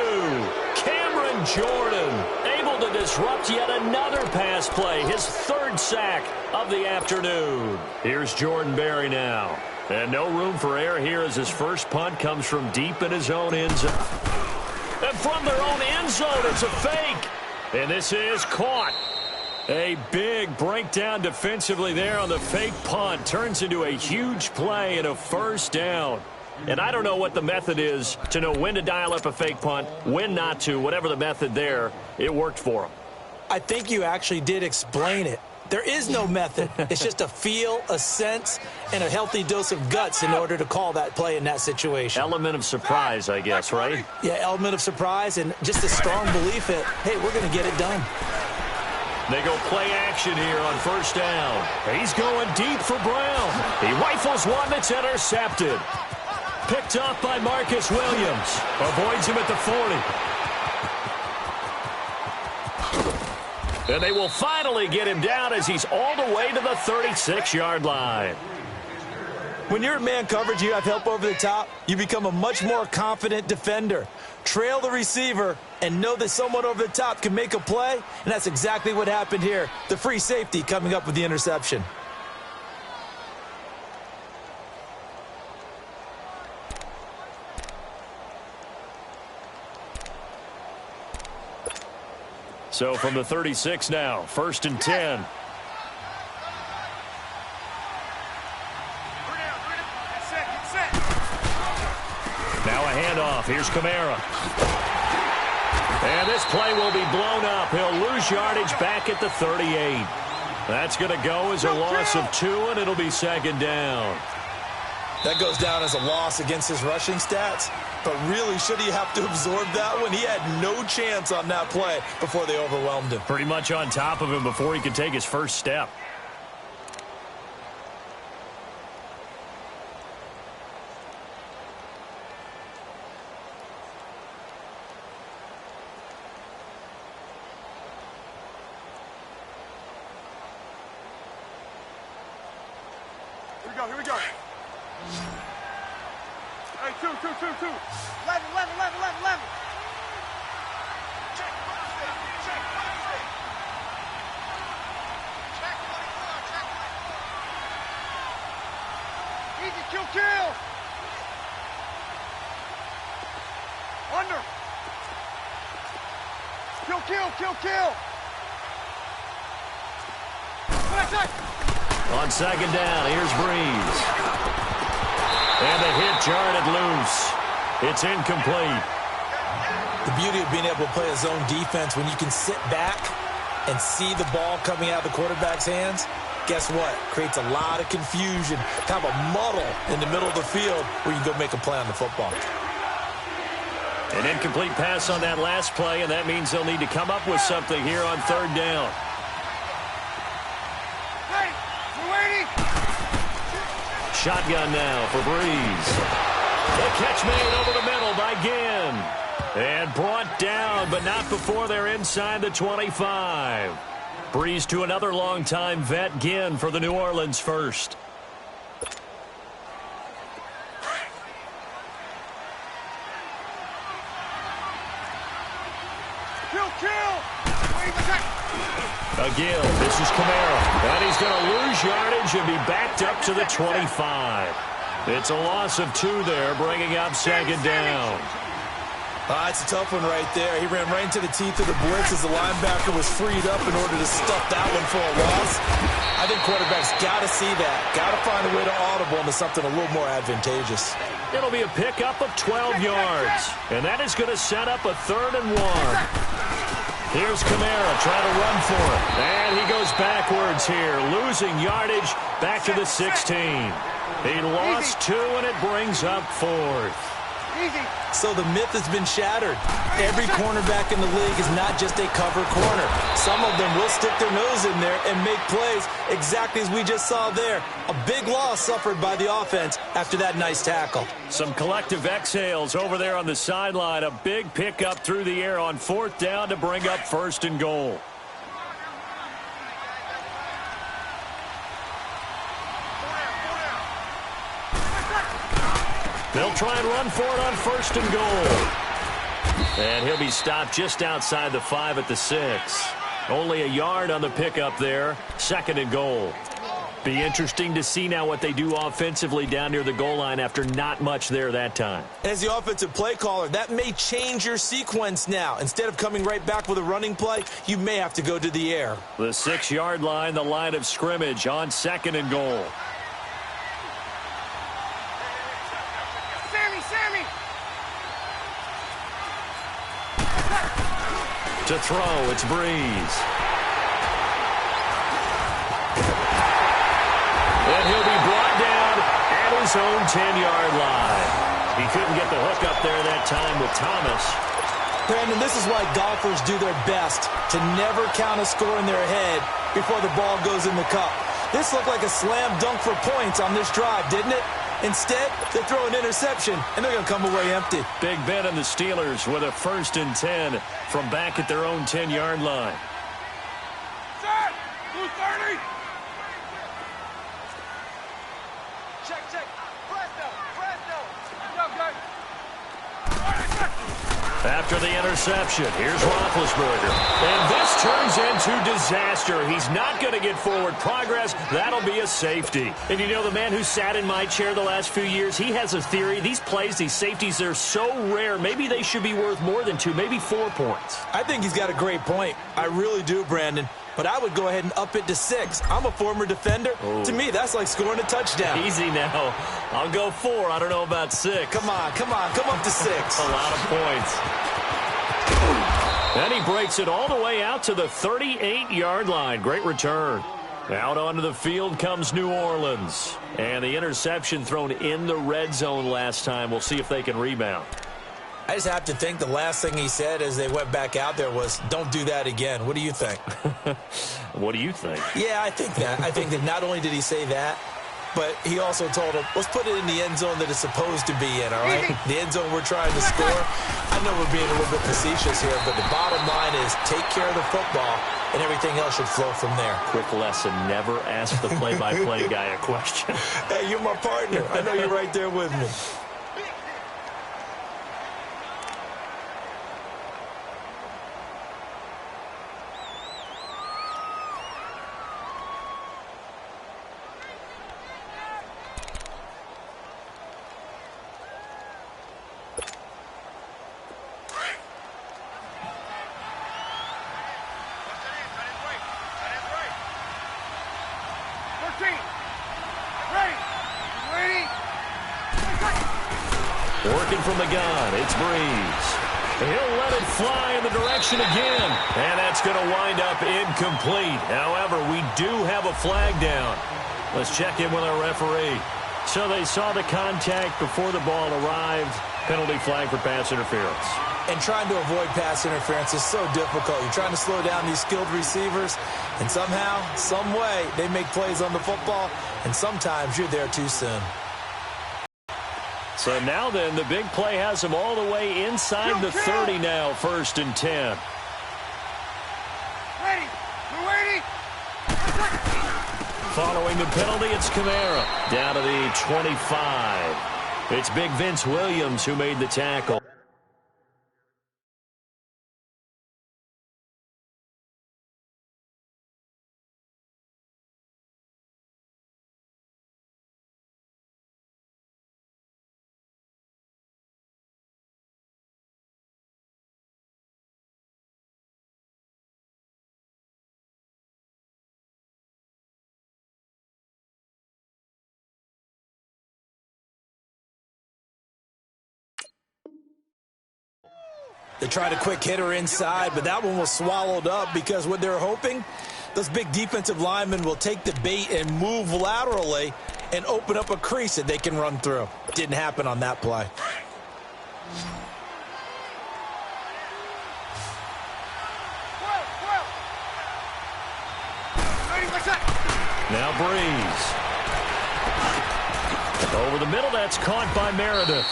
Cameron Jordan able to disrupt yet another pass play. His 3rd sack of the afternoon. Here's Jordan Berry now. And no room for error here as his first punt comes from deep in his own end zone. And from their own end zone, it's a fake. And this is caught. A big breakdown defensively there on the fake punt. Turns into a huge play and a first down. And I don't know what the method is to know when to dial up a fake punt, when not to. Whatever the method there, it worked for them. I think you actually did explain it. There is no method. It's just a feel, a sense, and a healthy dose of guts in order to call that play in that situation. Element of surprise, I guess, right? Yeah, element of surprise and just a strong belief that, hey, we're going to get it done. They go play action here on first down. He's going deep for Brown. He rifles one that's intercepted. Picked off by Marcus Williams. Avoids him at the 40. And they will finally get him down as he's all the way to the 36-yard line. When you're in man coverage, you have help over the top, you become a much more confident defender. Trail the receiver and know that someone over the top can make a play, and that's exactly what happened here. The free safety coming up with the interception. So from the 36 now, 1st and 10. Now a handoff. Here's Kamara. And this play will be blown up. He'll lose yardage back at the 38. That's going to go as a loss of 2, and it'll be 2nd down. That goes down as a loss against his rushing stats. But really, should he have to absorb that one? He had no chance on that play before they overwhelmed him. Pretty much on top of him before he could take his first step. Here we go. Hey, two. 11. Check 24. Easy, kill. Under. Kill. Check. On second down, here's Breeze. And the hit jarred loose. It's incomplete. The beauty of being able to play a zone defense when you can sit back and see the ball coming out of the quarterback's hands, guess what? Creates a lot of confusion, kind of a muddle in the middle of the field where you can go make a play on the football. An incomplete pass on that last play, and that means they'll need to come up with something here on third down. Shotgun now for Breeze. The catch made over the middle by Ginn. And brought down, but not before they're inside the 25. Breeze to another longtime vet, Ginn, for the New Orleans first. Again, this is Camaro. And he's going to lose yardage and be backed up to the 25. It's a loss of 2 there, bringing up second down. It's a tough one right there. He ran right into the teeth of the blitz as the linebacker was freed up in order to stuff that one for a loss. I think quarterbacks got to see that. Got to find a way to audible into something a little more advantageous. It'll be a pickup of 12 yards. And that is going to set up a 3rd and 1. Here's Camara trying to run for it. And he goes backwards here, losing yardage back to the 16. He lost 2, and it brings up 4th. So the myth has been shattered. Every cornerback in the league is not just a cover corner. Some of them will stick their nose in there and make plays exactly as we just saw there. A big loss suffered by the offense after that nice tackle. Some collective exhales over there on the sideline. A big pickup through the air on 4th down to bring up 1st and goal. They'll try and run for it on 1st and goal. And he'll be stopped just outside the 5 at the 6. Only a yard on the pickup there. 2nd and goal. Be interesting to see now what they do offensively down near the goal line after not much there that time. As the offensive play caller, that may change your sequence now. Instead of coming right back with a running play, you may have to go to the air. The 6-yard line, the line of scrimmage on 2nd and goal. To throw, it's Breeze. And he'll be brought down at his own 10-yard line. He couldn't get the hook up there that time with Thomas. Brandon, this is why golfers do their best to never count a score in their head before the ball goes in the cup. This looked like a slam dunk for points on this drive, didn't it? Instead, they throw an interception, and they're going to come away empty. Big Ben and the Steelers with a 1st and 10 from back at their own 10-yard line. Set! 230! Check. Presto! After the interception, here's Roethlisberger. And this turns into disaster. He's not going to get forward progress. That'll be a safety. And you know, the man who sat in my chair the last few years, he has a theory. These plays, these safeties, they're so rare. Maybe they should be worth more than 2, maybe 4 points. I think he's got a great point. I really do, Brandon. But I would go ahead and up it to 6. I'm a former defender. To me, that's like scoring a touchdown. Easy now. I'll go 4. I don't know about 6. Come on. Come up to 6. A lot of points. And he breaks it all the way out to the 38-yard line. Great return. Out onto the field comes New Orleans. And the interception thrown in the red zone last time. We'll see if they can rebound. I just have to think the last thing he said as they went back out there was, don't do that again. What do you think? What do you think? Yeah, I think that. I think that not only did he say that, but he also told him, let's put it in the end zone that it's supposed to be in, all right? The end zone we're trying to score. I know we're being a little bit facetious here, but the bottom line is take care of the football, and everything else should flow from there. Quick lesson, never ask the play-by-play guy a question. Hey, you're my partner. I know you're right there with me. Working from the gun, it's Breeze. He'll let it fly in the direction again. And that's going to wind up incomplete. However, we do have a flag down. Let's check in with our referee. So they saw the contact before the ball arrived. Penalty flag for pass interference. And trying to avoid pass interference is so difficult. You're trying to slow down these skilled receivers, and somehow, some way, they make plays on the football, and sometimes you're there too soon. So now then, the big play has him all the way inside the 30 now, 1st and 10. Ready. We're waiting. Following the penalty, it's Kamara down to the 25. It's big Vince Williams who made the tackle. They tried a quick hitter inside, but that one was swallowed up because what they're hoping, those big defensive linemen will take the bait and move laterally and open up a crease that they can run through. Didn't happen on that play. Now Breeze. Over the middle, that's caught by Meredith.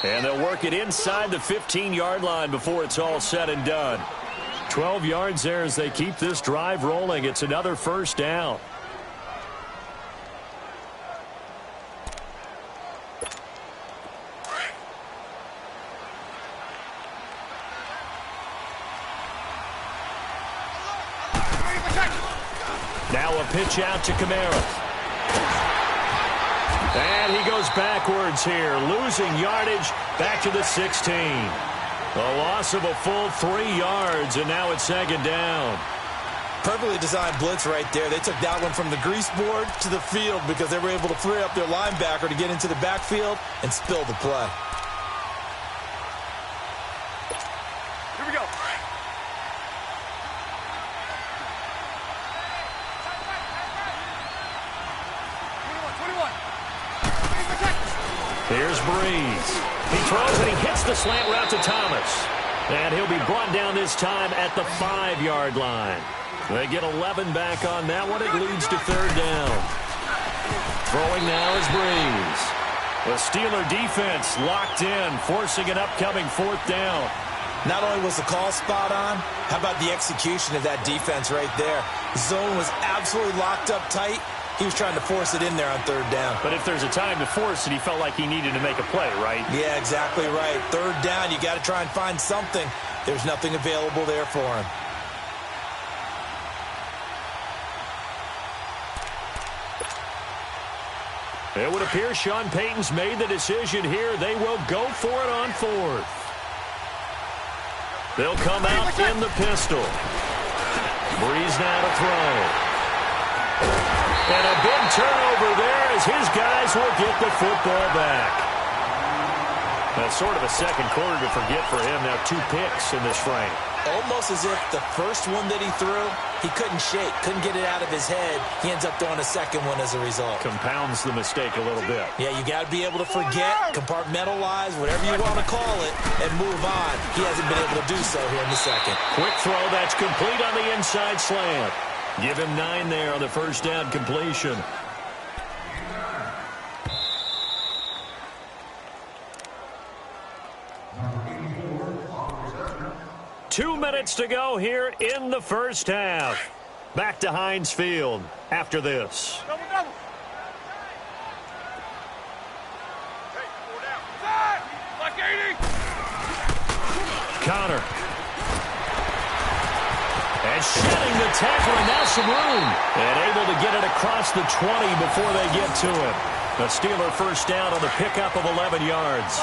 And they'll work it inside the 15-yard line before it's all said and done. 12 yards there as they keep this drive rolling. It's another 1st down. Now a pitch out to Kamara. And he goes backwards here, losing yardage back to the 16. A loss of a full 3 yards, and now it's 2nd down. Perfectly designed blitz right there. They took that one from the grease board to the field because they were able to free up their linebacker to get into the backfield and spill the play. Here we go. Here's Breeze. He throws and he hits the slant route to Thomas. And he'll be brought down this time at the 5-yard line. They get 11 back on that one. It leads to 3rd down. Throwing now is Breeze. The Steeler defense locked in, forcing an upcoming 4th down. Not only was the call spot on, how about the execution of that defense right there? Zone was absolutely locked up tight. He was trying to force it in there on 3rd down. But if there's a time to force it, he felt like he needed to make a play, right? Yeah, exactly right. 3rd down, you got to try and find something. There's nothing available there for him. It would appear Sean Payton's made the decision here. They will go for it on 4th. They'll come out in the pistol. Breeze now to throw. And a big turnover there as his guys will get the football back. That's sort of a second quarter to forget for him. Now 2 picks in this frame. Almost as if the first one that he threw, he couldn't shake, couldn't get it out of his head. He ends up throwing a second one as a result. Compounds the mistake a little bit. Yeah, you got to be able to forget, compartmentalize, whatever you want to call it, and move on. He hasn't been able to do so here in the second. Quick throw, that's complete on the inside slant. Give him 9 there on the first down completion. Two minutes to go here in the first half. Back to Heinz Field after this. Double, double. Hey, 4 down. Side! Like 80! Connor. And shedding the tackle, and now some room. And able to get it across the 20 before they get to it. The Steeler first down on the pickup of 11 yards.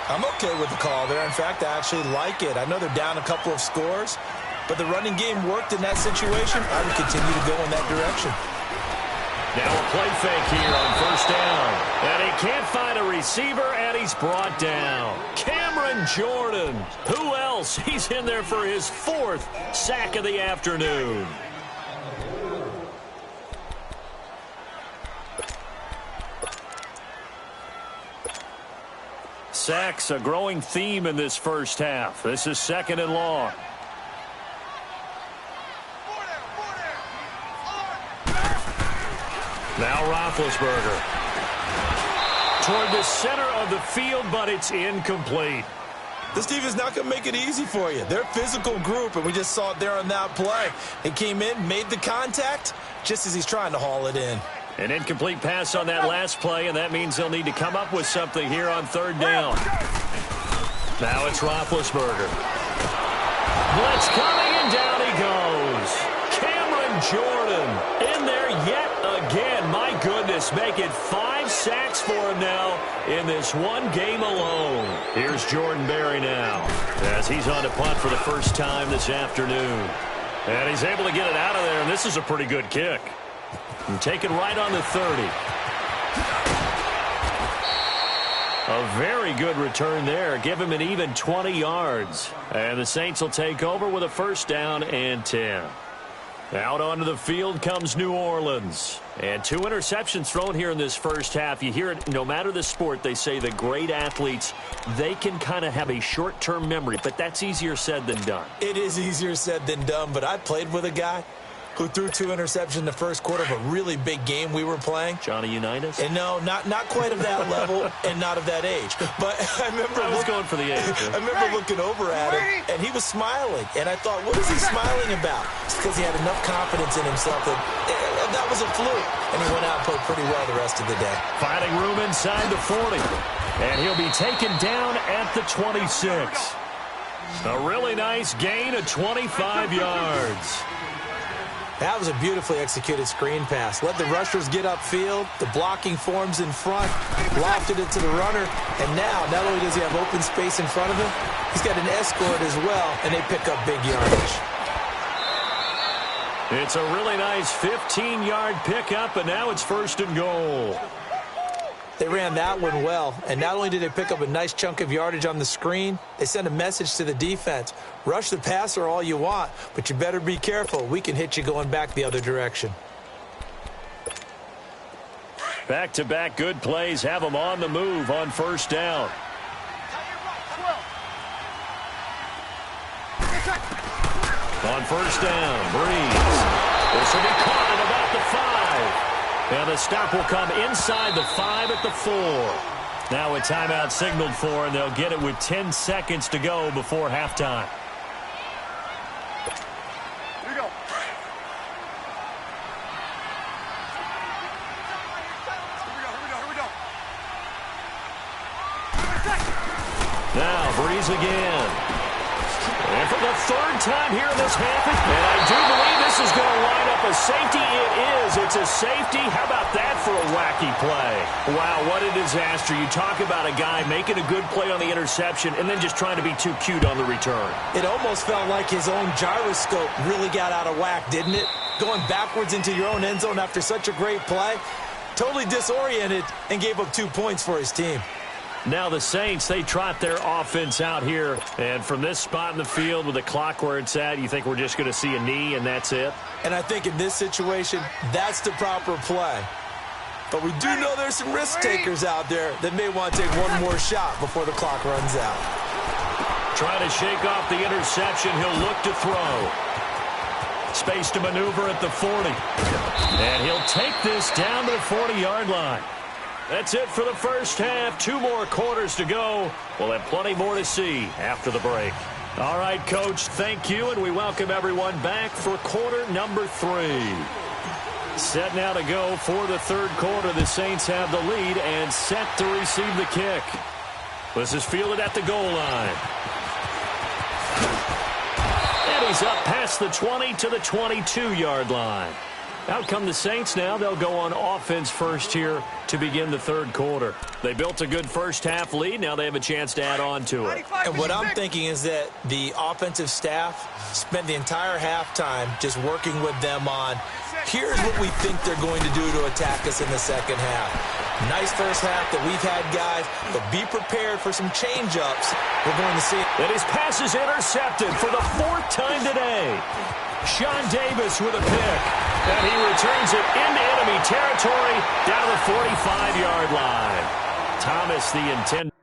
I'm okay with the call there. In fact, I actually like it. I know they're down a couple of scores, but the running game worked in that situation. I would continue to go in that direction. Now a play fake here on first down. And he can't find a receiver, and he's brought down. Cameron Jordan. Who else? He's in there for his 4th sack of the afternoon. Sacks, a growing theme in this first half. This is 2nd and long. 4 down. Now Roethlisberger. Toward the center of the field, but it's incomplete. This defense is not going to make it easy for you. They're a physical group, and we just saw it there on that play. He came in, made the contact, just as he's trying to haul it in. An incomplete pass on that last play, and that means they'll need to come up with something here on 3rd down. Now it's Roethlisberger. Blitz coming, and down he goes. Cameron Jordan in there yet again. My goodness, make it 5 sacks for him now in this one game alone. Here's Jordan Berry now as he's on to punt for the first time this afternoon. And he's able to get it out of there, and this is a pretty good kick. And take it right on the 30. A very good return there. Give him an even 20 yards. And the Saints will take over with a first down and 10. Out onto the field comes New Orleans. And 2 interceptions thrown here in this first half. You hear it, no matter the sport, they say the great athletes, they can kind of have a short-term memory, but that's easier said than done. It is easier said than done, but I played with a guy who threw 2 interceptions in the first quarter of a really big game we were playing. Johnny Unitas? And no, not quite of that level and not of that age. But I remember going for the age. I remember looking over at him, and he was smiling. And I thought, what is he smiling about? It's because he had enough confidence in himself that was a fluke. And he went out and played pretty well the rest of the day. Finding room inside the 40. And he'll be taken down at the 26. A really nice gain of 25 yards. That was a beautifully executed screen pass. Let the rushers get upfield. The blocking forms in front. Lofted it to the runner. And now, not only does he have open space in front of him, he's got an escort as well, and they pick up big yardage. It's a really nice 15-yard pickup, and now it's 1st and goal. They ran that one well, and not only did they pick up a nice chunk of yardage on the screen, they sent a message to the defense. Rush the passer all you want, but you better be careful. We can hit you going back the other direction. Back-to-back good plays have them on the move on first down. On first down, Breeze. This will be caught at about the 5. And the stop will come inside the 5 at the 4. Now a timeout signaled for, and they'll get it with 10 seconds to go before halftime. Here we go. Now Breeze again. And for the 3rd time here in this half, and I do believe this is going to line up a safety. It is. It's a safety. How about that for a wacky play? Wow, what a disaster. You talk about a guy making a good play on the interception and then just trying to be too cute on the return. It almost felt like his own gyroscope really got out of whack, didn't it? Going backwards into your own end zone after such a great play. Totally disoriented and gave up 2 points for his team. Now the Saints, they trot their offense out here. And from this spot in the field with the clock where it's at, you think we're just going to see a knee and that's it? And I think in this situation, that's the proper play. But we do know there's some risk takers out there that may want to take one more shot before the clock runs out. Trying to shake off the interception. He'll look to throw. Space to maneuver at the 40. And he'll take this down to the 40-yard line. That's it for the first half. 2 more quarters to go. We'll have plenty more to see after the break. All right, Coach, thank you, and we welcome everyone back for quarter number 3. Set now to go for the third quarter. The Saints have the lead and set to receive the kick. This is fielded at the goal line. And he's up past the 20 to the 22-yard line. Out come the Saints now. They'll go on offense first here to begin the third quarter. They built a good first-half lead. Now they have a chance to add on to it. And what I'm thinking is that the offensive staff spent the entire halftime just working with them on, here's what we think they're going to do to attack us in the second half. Nice first half that we've had, guys, but be prepared for some change-ups. We're going to see it. And his pass is intercepted for the 4th time today. Sean Davis with a pick. And he returns it into enemy territory down the 45-yard line. Thomas, the intended.